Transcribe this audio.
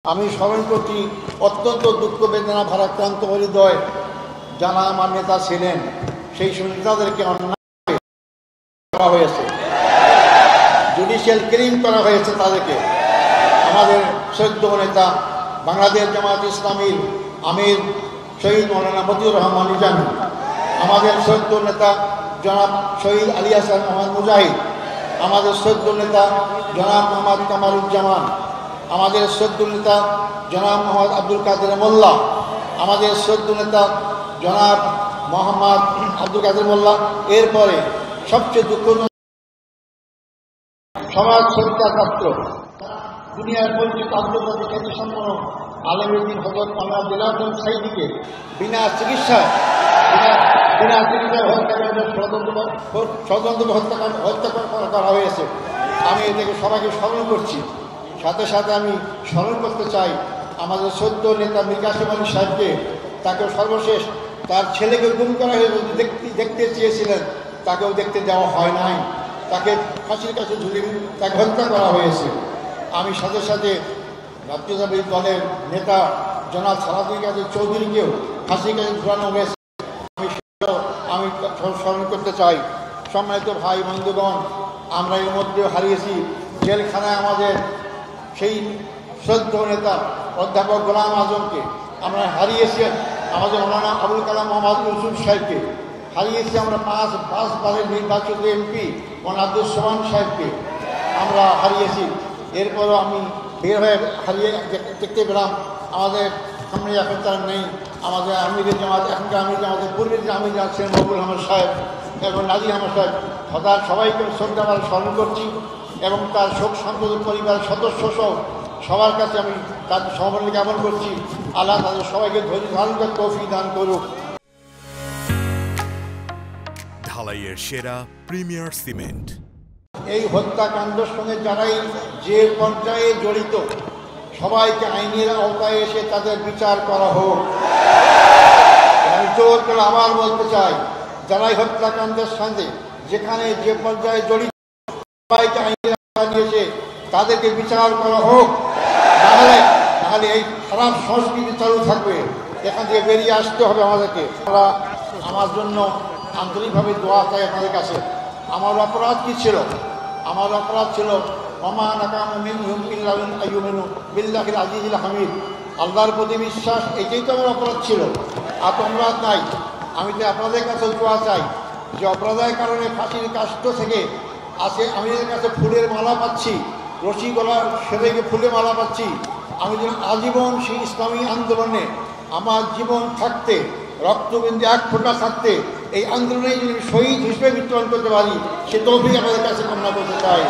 আমি স্মরণ করছি অত্যন্ত দুঃখ বেদনা ভারাক্রান্ত হৃদয় যারা আমার নেতা ছিলেন, সেই নেতাদেরকে অন্যায় করা হয়েছে, জুডিশিয়াল কিলিং করা হয়েছে তাদেরকে। আমাদের সদ্য নেতা বাংলাদেশ জামায়াত ইসলামীর আমির শহীদ মৌলানা মতিউর রহমান নিজামী, আমাদের সদ্য নেতা জনাব শহীদ আলী হাসান মোহাম্মদ মুজাহিদ, আমাদের সদ্য নেতা জনাব মোহাম্মদ কামারুজ্জামান, আমাদের সদ্য নেতা জনাব মোহাম্মদ আব্দুল কাদের মোল্লা, আমাদের সদ্য নেতা জনাব মোহাম্মদ আব্দুল কাদের মোল্লা। এরপরে সবচেয়ে দুঃখজনক সমাজ শ্রদ্ধার পাত্র, দুনিয়ার পরিচিত আন্তর্জাতিক খ্যাতিসম্পন্ন আলেমউদ্দিন হযরত মাওলানা দেলাওয়ার হোসেন সাঈদীকে বিনা চিকিৎসায় ষড়যন্ত্র হত্যা করা হয়েছে। আমি এটাকে সবাইকে স্মরণ করছি। সাথে সাথে আমি স্মরণ করতে চাই আমাদের সদ্য নেতা মীর কাসেম আলী সাহেবকে। তাকে সর্বশেষ তার ছেলেকে গুম করা হয়েছে, দেখতে চেয়েছিলেন, তাকেও দেখতে দেওয়া হয় নাই, তাকে ফাঁসির কাছে ঝুলিয়ে তাকে হত্যা করা হয়েছে। আমি সাথে সাথে জাতীয়তাবাদী দলের নেতা জনাব সালাউদ্দিন কাদের চৌধুরীকেও ফাঁসির কাছে ঝুলানো হয়েছে, আমি স্মরণ করতে চাই। সম্মানিত ভাই বন্ধুগণ, আমরা এর মধ্যেও হারিয়েছি জেলখানায় আমাদের সেই শ্রদ্ধ নেতা অধ্যাপক গোলাম আজমকে, আমরা হারিয়েছি আমাদের মৌলানা আবুল কালাম মোহাম্মদ ইউসুফ সাহেবকে, হারিয়েছি আমরা পাঁচবারের নির্বাচিত এমপি মৌলানা আব্দুল সোবহান সাহেবকে আমরা হারিয়েছি। এরপরও আমি বের হয়ে হারিয়ে দেখতে পেলাম আমাদের সামনে এখন তার নেই আমাদের আমিরের জামাত, এখনকার আমির জামাতের পূর্বের যে আমির আছেন মকবুল আহমদ সাহেব এবং নাজির আহমদ সাহেব, তার সবাইকে শ্রদ্ধা আমরা স্মরণ করছি এবং তার শোক সন্তপ্ত পরিবারের সদস্য সহ সবার কাছে আমি তার সহমর্মিতা জ্ঞাপন করছি। আল্লাহ তাদের সবাইকে ধৈর্য ধারণ করে তৌফিক দান করুক। ঢালাইয়ের সেরা প্রিমিয়ার সিমেন্ট। এই হত্যাকাণ্ডের সঙ্গে যারাই যে পর্যায়ে জড়িত সবাইকে আইনের আওতায় এসে তাদের বিচার করা হোক। আমি জোর করে আবার বলতে চাই, যারাই হত্যাকাণ্ডের সঙ্গে যেখানে যে পর্যায়ে জড়িত সবাইকে আইনের আওতায় এসে তাদেরকে বিচার করা হোক। নাহলে এই খারাপ সংস্কৃতি চালু থাকবে, এখান থেকে বেরিয়ে আসতে হবে আমাদেরকে। আমরা আমার জন্য আন্তরিকভাবে দোয়া চাই আপনাদের কাছে। আমার অপরাধ কী ছিল? আমার অপরাধ ছিল বিল্লাহিল আজিজিল হামিদ, আল্লাহর প্রতি বিশ্বাস, এটাই তো আমার অপরাধ ছিল। আর অপরাধ নাই। আমি তো আপনাদের কাছে দোয়া চাই যে অপরাধের কারণে ফাঁসির কাষ্ট থেকে আসে আমি এদের কাছে ফুলের মালা পাচ্ছি, রশি গলা সেরেকে ফুলের মালা পাচ্ছি। আমি যেন আজীবন সেই ইসলামী আন্দোলনে আমার জীবন থাকতে, রক্তবিন্দু এক ফোঁটা থাকতে এই আন্দোলনে যদি শহীদ হিসেবে মৃত্যুবরণ করতে পারি, সে তৌফিক আমাদের কাছে কামনা করতে চাই।